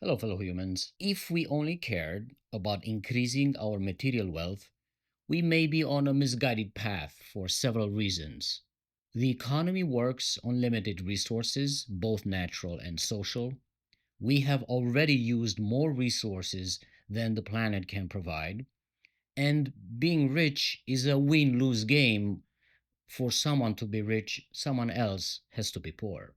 Hello, fellow humans. If we only cared about increasing our material wealth, we may be on a misguided path for several reasons. The economy works on limited resources, both natural and social. We have already used more resources than the planet can provide, and being rich is a win lose game. For someone to be rich, someone else has to be poor.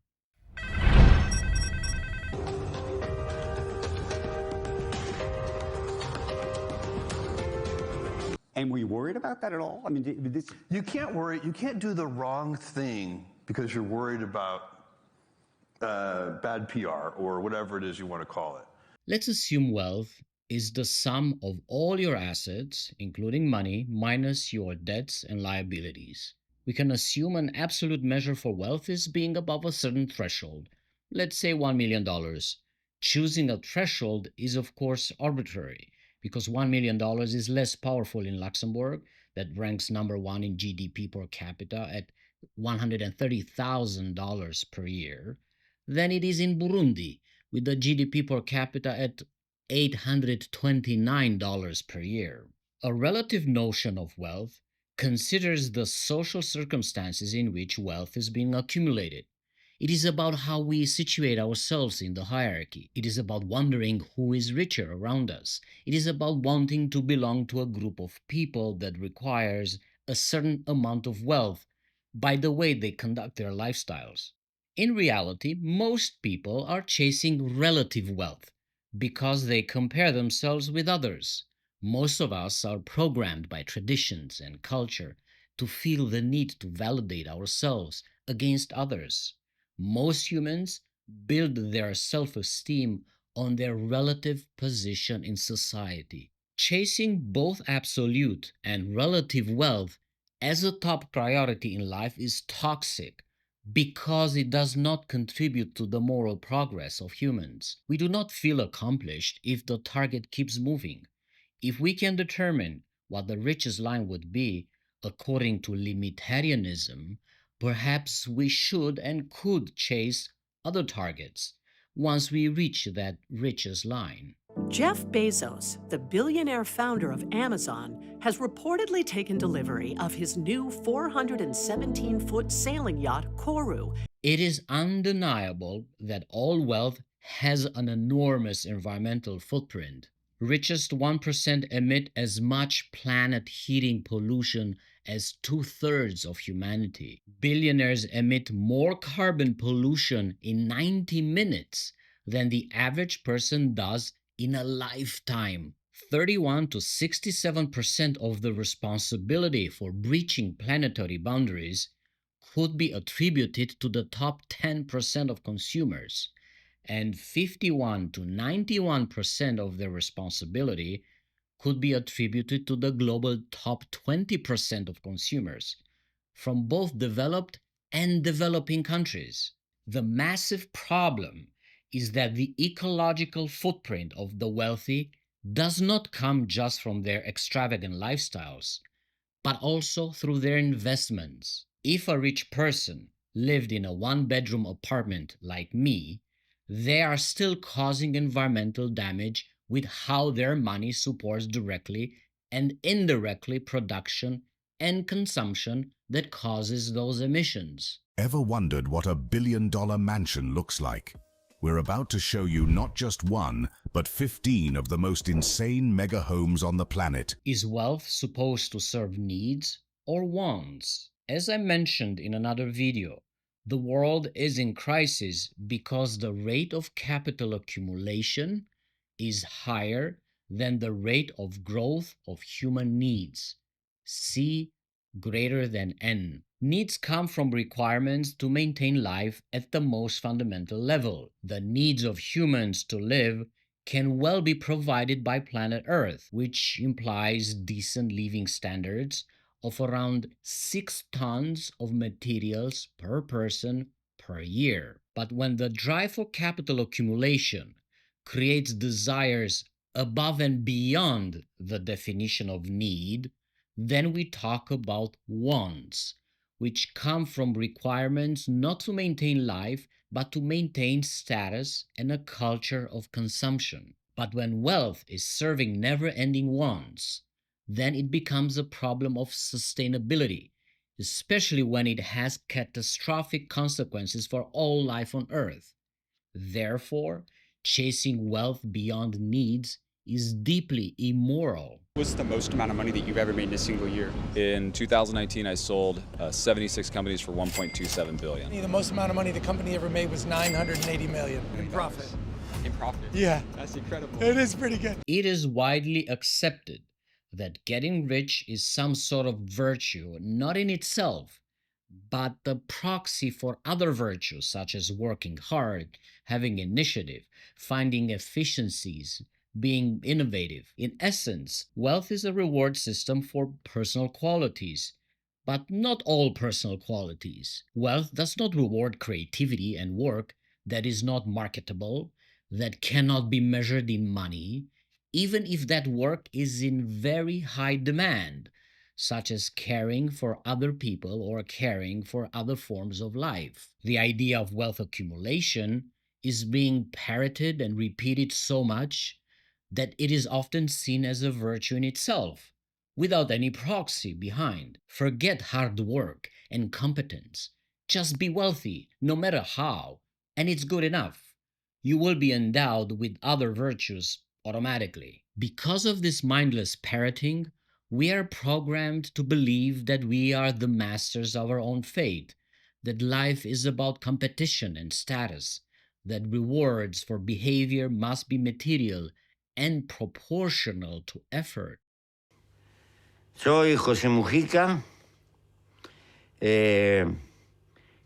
And were you worried about that at all? I mean, this. You can't worry. You can't do the wrong thing because you're worried about bad PR or whatever it is you want to call it. Let's assume wealth is the sum of all your assets, including money, minus your debts and liabilities. We can assume an absolute measure for wealth is being above a certain threshold, let's say $1 million. Choosing a threshold is, of course, arbitrary because $1 million is less powerful in Luxembourg, that ranks number one in GDP per capita at $130,000 per year, than it is in Burundi, with the GDP per capita at $829 per year. A relative notion of wealth considers the social circumstances in which wealth is being accumulated. It is about how we situate ourselves in the hierarchy. It is about wondering who is richer around us. It is about wanting to belong to a group of people that requires a certain amount of wealth by the way they conduct their lifestyles. In reality, most people are chasing relative wealth because they compare themselves with others. Most of us are programmed by traditions and culture to feel the need to validate ourselves against others. Most humans build their self esteem on their relative position in society. Chasing both absolute and relative wealth as a top priority in life is toxic because it does not contribute to the moral progress of humans. We do not feel accomplished if the target keeps moving. If we can determine what the richest line would be according to limitarianism, perhaps we should and could chase other targets once we reach that richest line. Jeff Bezos, the billionaire founder of Amazon, has reportedly taken delivery of his new 417-foot sailing yacht, Koru. It is undeniable that all wealth has an enormous environmental footprint. Richest 1% emit as much planet heating pollution as two-thirds of humanity. Billionaires emit more carbon pollution in 90 minutes than the average person does in a lifetime. 31 to 67% of the responsibility for breaching planetary boundaries could be attributed to the top 10% of consumers, and 51 to 91% of their responsibility could be attributed to the global top 20% of consumers from both developed and developing countries. The massive problem is that the ecological footprint of the wealthy does not come just from their extravagant lifestyles, but also through their investments. If a rich person lived in a one-bedroom apartment like me, they are still causing environmental damage with how their money supports directly and indirectly production and consumption that causes those emissions. Ever wondered what a billion-dollar mansion looks like? We're about to show you not just one, but 15 of the most insane mega homes on the planet. Is wealth supposed to serve needs or wants? As I mentioned in another video, the world is in crisis because the rate of capital accumulation is higher than the rate of growth of human needs. C greater than N. Needs come from requirements to maintain life at the most fundamental level. The needs of humans to live can well be provided by planet Earth, which implies decent living standards of around 6 tons of materials per person per year. But when the drive for capital accumulation creates desires above and beyond the definition of need, then we talk about wants, which come from requirements not to maintain life, but to maintain status and a culture of consumption. But when wealth is serving never-ending wants, then it becomes a problem of sustainability, especially when it has catastrophic consequences for all life on Earth. Therefore, chasing wealth beyond needs is deeply immoral. What's the most amount of money that you've ever made in a single year? In 2019, I sold 76 companies for 1.27 billion. The most amount of money the company ever made was 980 million in profit. In profit? Yeah, That's incredible. it is pretty good. It is widely accepted that getting rich is some sort of virtue, not in itself, but the proxy for other virtues such as working hard, having initiative, finding efficiencies, being innovative. In essence, wealth is a reward system for personal qualities, but not all personal qualities. Wealth does not reward creativity and work that is not marketable, that cannot be measured in money, even if that work is in very high demand, such as caring for other people or caring for other forms of life. The idea of wealth accumulation is being parroted and repeated so much that it is often seen as a virtue in itself, without any proxy behind. Forget hard work and competence. Just be wealthy, no matter how, and it's good enough. You will be endowed with other virtues automatically. Because of this mindless parroting, we are programmed to believe that we are the masters of our own fate, that life is about competition and status, that rewards for behavior must be material and proportional to effort. Soy José Mujica,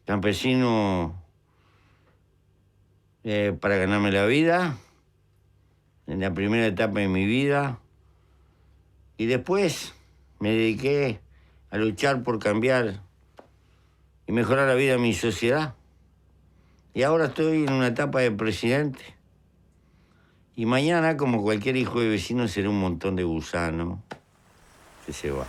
campesino para ganarme la vida, en la primera etapa de mi vida, y después me dediqué a luchar por cambiar y mejorar la vida de mi sociedad. Y ahora estoy en una etapa de presidente. Y mañana, como cualquier hijo de vecino, seré un montón de gusano que se va.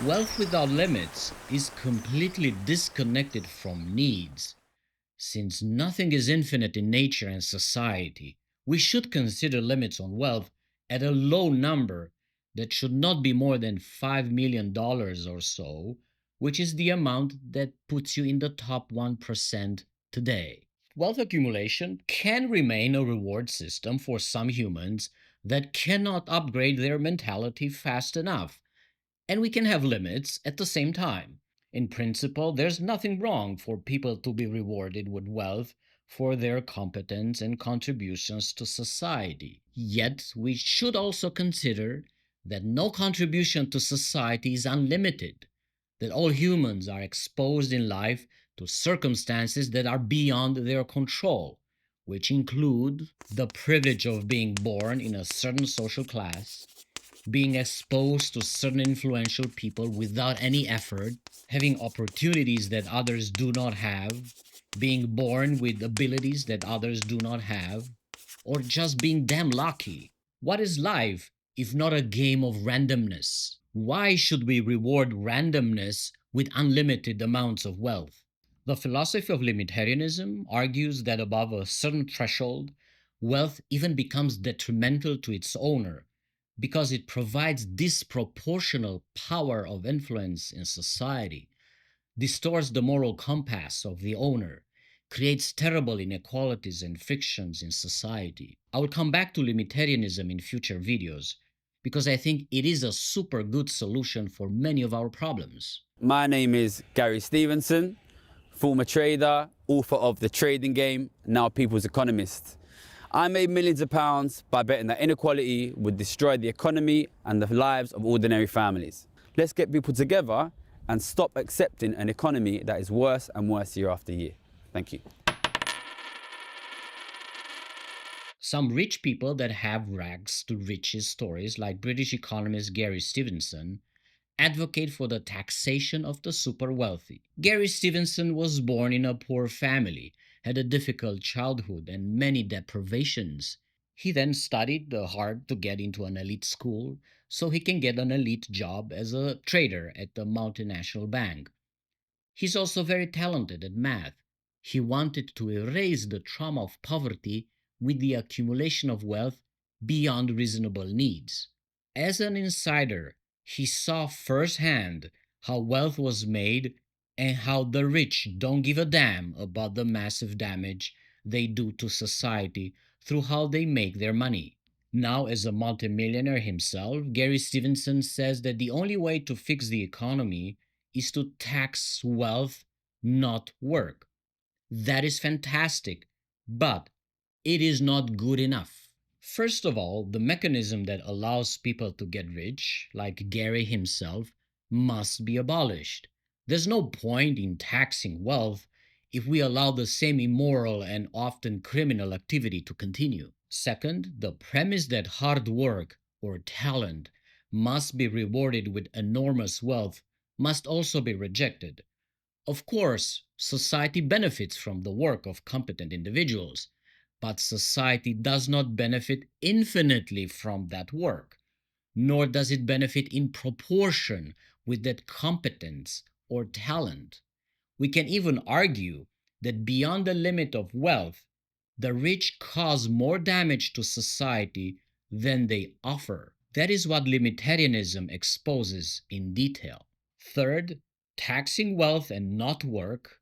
Wealth without limits is completely disconnected from needs. Since nothing is infinite in nature and society, we should consider limits on wealth at a low number that should not be more than $5 million or so, which is the amount that puts you in the top 1% today. Wealth accumulation can remain a reward system for some humans that cannot upgrade their mentality fast enough, and we can have limits at the same time. In principle, there's nothing wrong for people to be rewarded with wealth for their competence and contributions to society. Yet, we should also consider that no contribution to society is unlimited, that all humans are exposed in life to circumstances that are beyond their control, which include the privilege of being born in a certain social class, being exposed to certain influential people without any effort, having opportunities that others do not have, being born with abilities that others do not have, or just being damn lucky. What is life if not a game of randomness? Why should we reward randomness with unlimited amounts of wealth? The philosophy of limitarianism argues that above a certain threshold, wealth even becomes detrimental to its owner because it provides disproportional power of influence in society, distorts the moral compass of the owner, creates terrible inequalities and frictions in society. I will come back to limitarianism in future videos because I think it is a super good solution for many of our problems. My name is Gary Stevenson, former trader, author of The Trading Game, now People's Economist. I made millions of pounds by betting that inequality would destroy the economy and the lives of ordinary families. Let's get people together and stop accepting an economy that is worse and worse year after year. Thank you. Some rich people that have rags to riches stories, like British economist Gary Stevenson, advocate for the taxation of the super wealthy. Gary Stevenson was born in a poor family, had a difficult childhood and many deprivations. He then studied hard to get into an elite school so he can get an elite job as a trader at the multinational bank. He's also very talented at math. He wanted to erase the trauma of poverty with the accumulation of wealth beyond reasonable needs. As an insider, he saw firsthand how wealth was made and how the rich don't give a damn about the massive damage they do to society through how they make their money. Now, as a multimillionaire himself, Gary Stevenson says that the only way to fix the economy is to tax wealth, not work. That is fantastic, but it is not good enough. First of all, the mechanism that allows people to get rich, like Gary himself, must be abolished. There's no point in taxing wealth if we allow the same immoral and often criminal activity to continue. Second, the premise that hard work or talent must be rewarded with enormous wealth must also be rejected. Of course, society benefits from the work of competent individuals, but society does not benefit infinitely from that work, nor does it benefit in proportion with that competence or talent. We can even argue that beyond the limit of wealth, the rich cause more damage to society than they offer. That is what libertarianism exposes in detail. Third, taxing wealth and not work,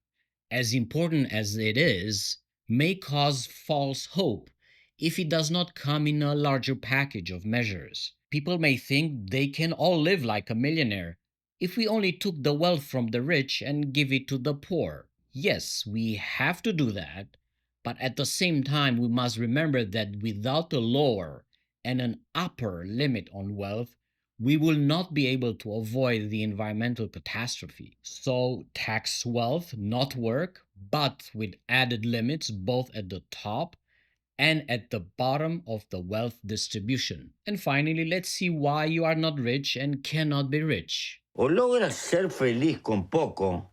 as important as it is, may cause false hope if it does not come in a larger package of measures. People may think they can all live like a millionaire if we only took the wealth from the rich and give it to the poor. Yes, we have to do that, but at the same time, we must remember that without a lower and an upper limit on wealth, we will not be able to avoid the environmental catastrophe. So, tax wealth, not work, but with added limits both at the top and at the bottom of the wealth distribution. And finally, let's see why you are not rich and cannot be rich. O logras ser feliz con poco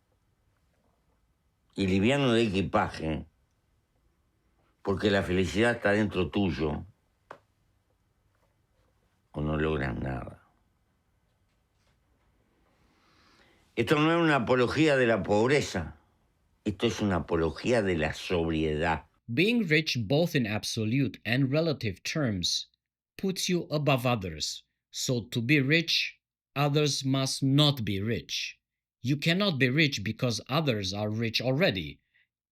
y liviano de equipaje, porque la felicidad está dentro tuyo, o no logras nada. Esto no es una apología de la pobreza, esto es una apología de la sobriedad. Being rich both in absolute and relative terms puts you above others. So to be rich, others must not be rich. You cannot be rich because others are rich already,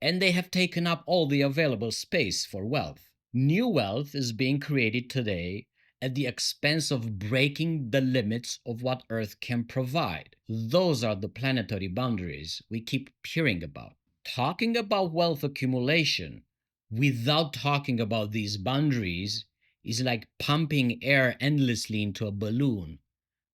and they have taken up all the available space for wealth. New wealth is being created today at the expense of breaking the limits of what Earth can provide. Those are the planetary boundaries we keep hearing about. Talking about wealth accumulation without talking about these boundaries is like pumping air endlessly into a balloon.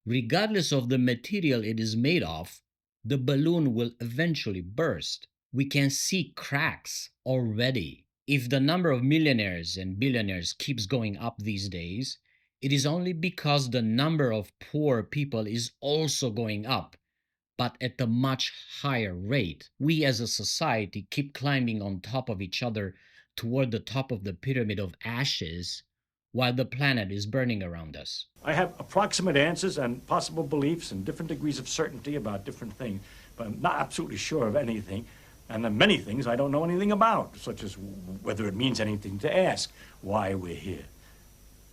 Regardless of the material it is made of, the balloon will eventually burst. We can see cracks already. If the number of millionaires and billionaires keeps going up these days, it is only because the number of poor people is also going up, but at a much higher rate. We as a society keep climbing on top of each other toward the top of the pyramid of ashes while the planet is burning around us. I have approximate answers and possible beliefs and different degrees of certainty about different things, but I'm not absolutely sure of anything. And there are many things I don't know anything about, such as whether it means anything to ask why we're here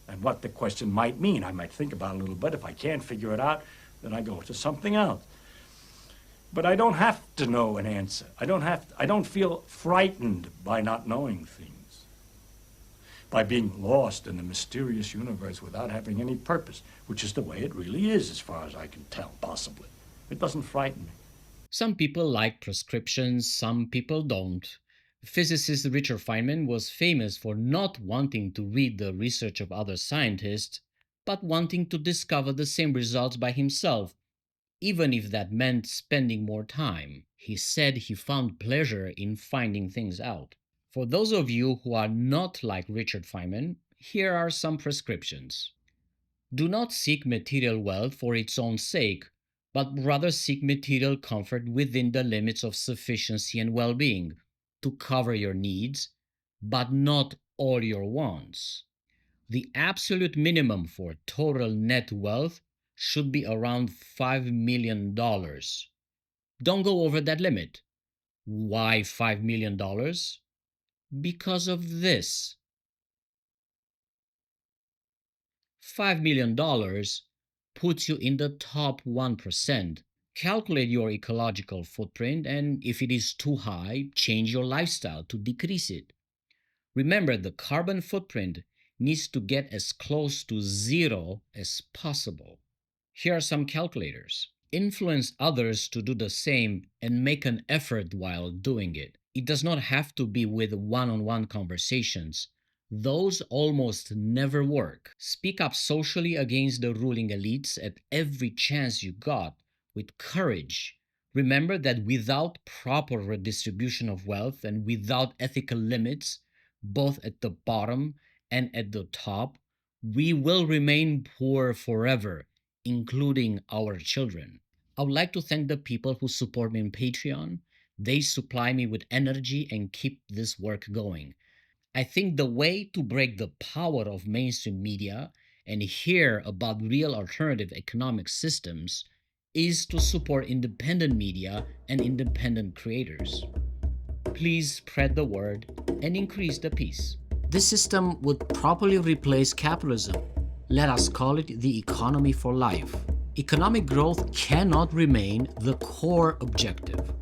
and what the question might mean. I might think about it a little bit. If I can't figure it out, then I go to something else. But I don't have to know an answer. I don't feel frightened by not knowing things, by being lost in the mysterious universe without having any purpose, which is the way it really is as far as I can tell, possibly. It doesn't frighten me. Some people like prescriptions, some people don't. Physicist Richard Feynman was famous for not wanting to read the research of other scientists, but wanting to discover the same results by himself, even if that meant spending more time. He said he found pleasure in finding things out. For those of you who are not like Richard Feynman, here are some prescriptions. Do not seek material wealth for its own sake, but rather seek material comfort within the limits of sufficiency and well-being to cover your needs, but not all your wants. The absolute minimum for total net wealth should be around $5 million. Don't go over that limit. Why $5 million? Because of this. $5 million puts you in the top 1%. Calculate your ecological footprint, and if it is too high, change your lifestyle to decrease it. Remember, the carbon footprint needs to get as close to zero as possible. Here are some calculators. Influence others to do the same and make an effort while doing it. It does not have to be with one-on-one conversations. Those almost never work. Speak up socially against the ruling elites at every chance you got with courage. Remember that without proper redistribution of wealth and without ethical limits, both at the bottom and at the top, we will remain poor forever, including our children. I would like to thank the people who support me on Patreon. They supply me with energy and keep this work going. I think the way to break the power of mainstream media and hear about real alternative economic systems is to support independent media and independent creators. Please spread the word and increase the peace. This system would properly replace capitalism. Let us call it the economy for life. Economic growth cannot remain the core objective.